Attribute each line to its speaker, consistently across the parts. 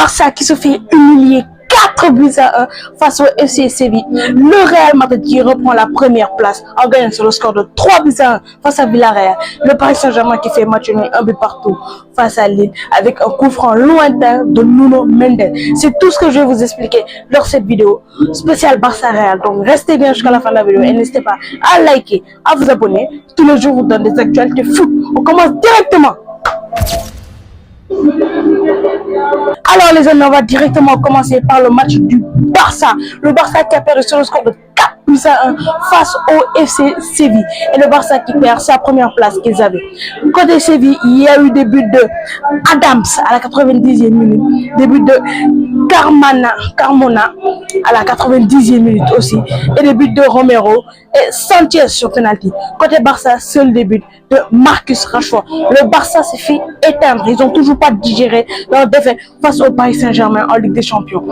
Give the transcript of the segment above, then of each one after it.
Speaker 1: Barça qui se fait humilier 4-1 face au FC Séville. Le Real Madrid qui reprend la première place en gagnant sur le score de 3-1 face à Villarreal. Le Paris Saint-Germain qui fait match nul 1 but partout face à Lille avec un coup franc lointain de Nuno Mendes. C'est tout ce que je vais vous expliquer dans cette vidéo spéciale Barça Real. Donc restez bien jusqu'à la fin de la vidéo et n'hésitez pas à liker, à vous abonner. Tous les jours, je vous donne des actualités foot. On commence directement. Alors les amis, on va directement commencer par le match du Barça. Le Barça qui a perdu sur le score de 4-1 face au FC Séville. Et le Barça qui perd sa première place qu'ils avaient. Côté Séville, il y a eu des buts de Adams à la 90e minute. Des buts de Carmona à la 90e minute aussi. Et des buts de Romero et Sanchez sur penalty. Côté Barça, seul des buts de Marcus Rashford. Le Barça s'est fait éteindre. Ils n'ont toujours pas digéré leur défaite face au Paris Saint-Germain en Ligue des Champions.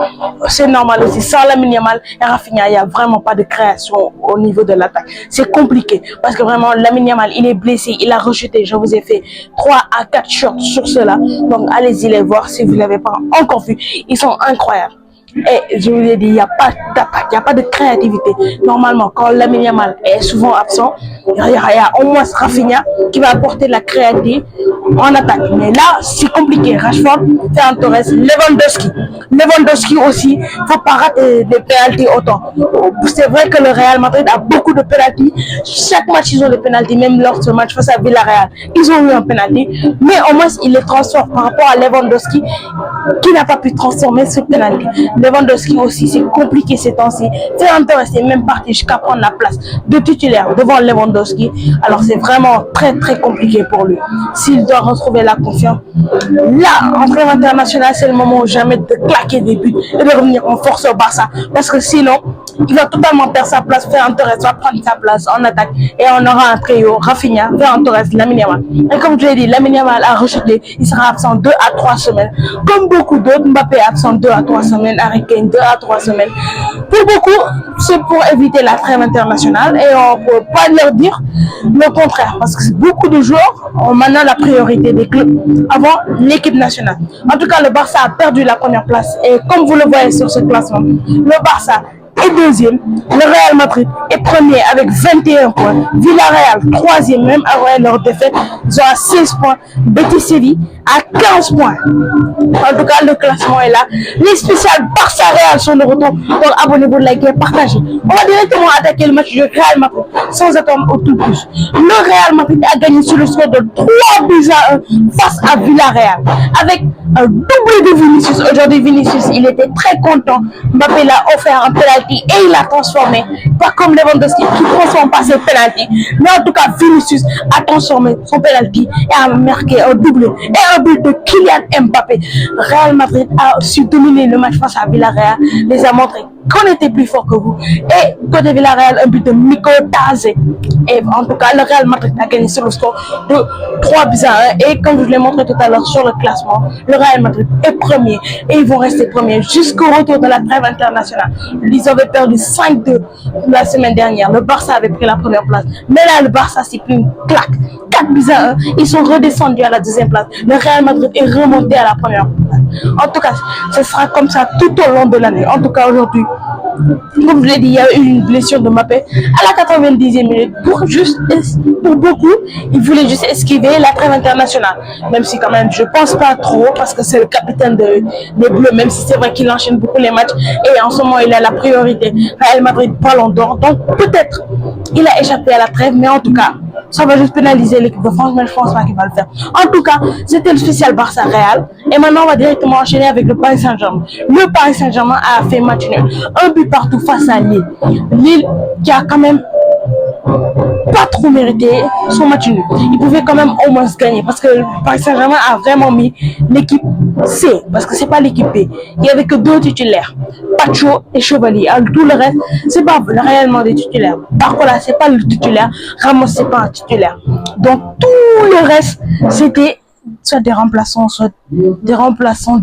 Speaker 1: C'est normal aussi. Sans Lamine Yamal et Rafinha, il n'y a vraiment pas de création au niveau de l'attaque. C'est compliqué parce que vraiment, Lamine Yamal, il est blessé, il a rejeté. Je vous ai fait 3 à 4 shorts sur cela. Donc, allez-y les voir si vous ne l'avez pas encore vu. Ils sont incroyables. Et je vous ai dit, il n'y a pas d'attaque, il n'y a pas de créativité. Normalement, quand Lamine Yamal est souvent absent, il y a au moins Rafinha qui va apporter la créativité en attaque. Mais là, c'est compliqué. Rashford, Ferran Torres, Lewandowski aussi, il ne faut pas rater des pénaltys autant. C'est vrai que le Real Madrid a beaucoup de pénaltys. Chaque match, ils ont des pénaltys, même lors de ce match face à Villarreal. Ils ont eu un pénalty, mais au moins, ils les transforment par rapport à Lewandowski qui n'a pas pu transformer ce pénalty. Lewandowski aussi, c'est compliqué ces temps-ci. Ferran Torres est même parti jusqu'à prendre la place de titulaire devant Lewandowski. Alors c'est vraiment très compliqué pour lui. S'il doit retrouver la confiance, là, en trêve international, c'est le moment ou jamais de claquer des buts et de revenir en force au Barça. Parce que sinon, il va totalement perdre sa place. Ferran Torres va prendre sa place en attaque et on aura un trio Rafinha, Ferran Torres, Lamine Yamal. Et comme je l'ai dit, Lamine Yamal a rejeté. Il sera absent 2 à 3 semaines. Comme beaucoup d'autres, Mbappé est absent 2 à 3 semaines. Harry Kane 2 à 3 semaines. Pour beaucoup, c'est pour éviter la trêve internationale et on ne peut pas leur dire le contraire parce que beaucoup de joueurs ont maintenant la priorité des clubs avant l'équipe nationale. En tout cas, le Barça a perdu la première place et comme vous le voyez sur ce classement, le Barça est deuxième, le Real Madrid est premier avec 21 points, Villarreal troisième même après leur défaite, ils ont à 16 points, Betis Séville à 15 points. En tout cas, le classement est là. Les spéciales Barça Real sont de retour. Donc abonnez-vous, likez, partagez. On va directement attaquer le match du Real Madrid sans attendre au tout plus. Le Real Madrid a gagné sur le score de 3-1 face à Villarreal avec un doublé de Vinicius. Aujourd'hui, Vinicius, il était très content. Mbappé l'a offert un penalty et il l'a transformé. Pas comme Lewandowski qui ne transforme pas ses penalty. Mais en tout cas, Vinicius a transformé son penalty et a marqué un doublé. Et un but de Kylian Mbappé. Real Madrid a su dominer le match face à Villarreal. Les a montré qu'on était plus fort que vous. Et côté Villarreal, un but de Miko Taze. Et en tout cas, le Real Madrid a gagné sur le score de 3-1. Et comme je vous l'ai montré tout à l'heure sur le classement, le Real Madrid est premier. Et ils vont rester premiers jusqu'au retour de la trêve internationale. Ils avaient perdu 5-2 la semaine dernière. Le Barça avait pris la première place. Mais là, le Barça s'est pris une claque. 4-1. Ils sont redescendus à la deuxième place. Le Real Madrid est remonté à la première place. En tout cas, ce sera comme ça tout au long de l'année. En tout cas, aujourd'hui, comme je l'ai dit, il y a eu une blessure de Mbappé à la 90e minute. Pour beaucoup, ils voulaient juste esquiver la trêve internationale. Même si quand même, je pense pas trop parce que c'est le capitaine des Bleus, même si c'est vrai qu'il enchaîne beaucoup les matchs. Et en ce moment, il a la priorité. Real Madrid, Ballon d'Or. Donc peut-être, il a échappé à la trêve, mais en tout cas, ça va juste pénaliser l'équipe de France, mais je pense pas qu'il va le faire. En tout cas, c'était le spécial Barça Real. Et maintenant, on va directement enchaîner avec le Paris Saint-Germain. Le Paris Saint-Germain a fait match nul. Un but partout face à Lille. Lille qui a quand même pas trop mérité son match nul. Il pouvait quand même au moins gagner parce que le Paris Saint-Germain a vraiment mis l'équipe C, parce que c'est pas l'équipe B. Il n'y avait que 2 titulaires, Pacho et Chevalier. Alors, tout le reste, c'est pas réellement des titulaires. Barcola, c'est pas le titulaire. Ramos, c'est pas un titulaire. Donc tout le reste, c'était soit des remplaçants, soit des remplaçants.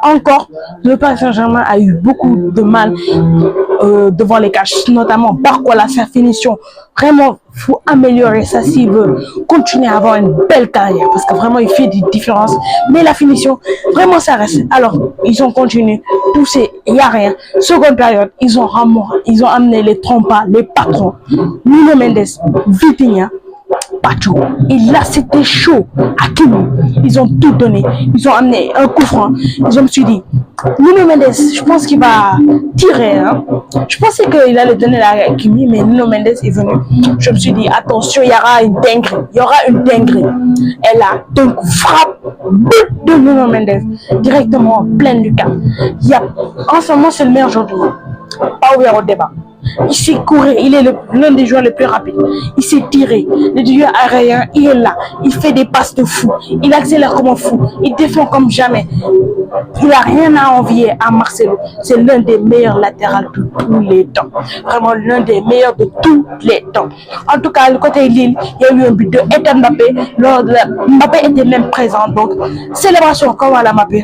Speaker 1: Encore, le Paris Saint-Germain a eu beaucoup de mal devant les cages, notamment Barcola, sa finition. Vraiment, il faut améliorer ça s'il veut continuer à avoir une belle carrière parce que vraiment, il fait des différences. Mais la finition, vraiment, ça reste. Alors, ils ont continué, poussé, il n'y a rien. Seconde période, ils ont amené les trompas, les patrons, Nuno Mendes, Vitinha, Pacho. Et là, c'était chaud. Hakimi, ils ont tout donné. Ils ont amené un coup franc. Je me suis dit, Nuno Mendes, je pense qu'il va tirer. Hein. Je pensais qu'il allait donner la Hakimi, mais Nuno Mendes est venu. Je me suis dit, attention, il y aura une dinguerie. Il y aura une dinguerie. Et là, donc, frappe, but de Nuno Mendes, directement en pleine lucarne. En ce moment, c'est le meilleur joueur du monde. Pas ouvert au débat. Il sait courir, il est l'un des joueurs les plus rapides. Il sait tirer. Le duel aérien, il est là. Il fait des passes de fou. Il accélère comme un fou. Il défend comme jamais. Il n'a rien à envier à Marcelo. C'est l'un des meilleurs latérales de tous les temps. Vraiment l'un des meilleurs de tous les temps. En tout cas, le côté Lille, il y a eu un but de Ethan Mbappé. Mbappé était même présent. Donc, célébration comme à la Mbappé.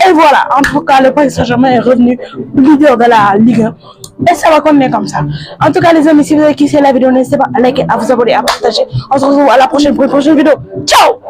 Speaker 1: Et voilà, en tout cas, le Paris Saint-Germain est revenu leader de la Ligue 1. Et ça va continuer comme ça. En tout cas, les amis, si vous avez kiffé la vidéo, n'hésitez pas à liker, à vous abonner, à partager. On se retrouve à la prochaine pour une prochaine vidéo. Ciao!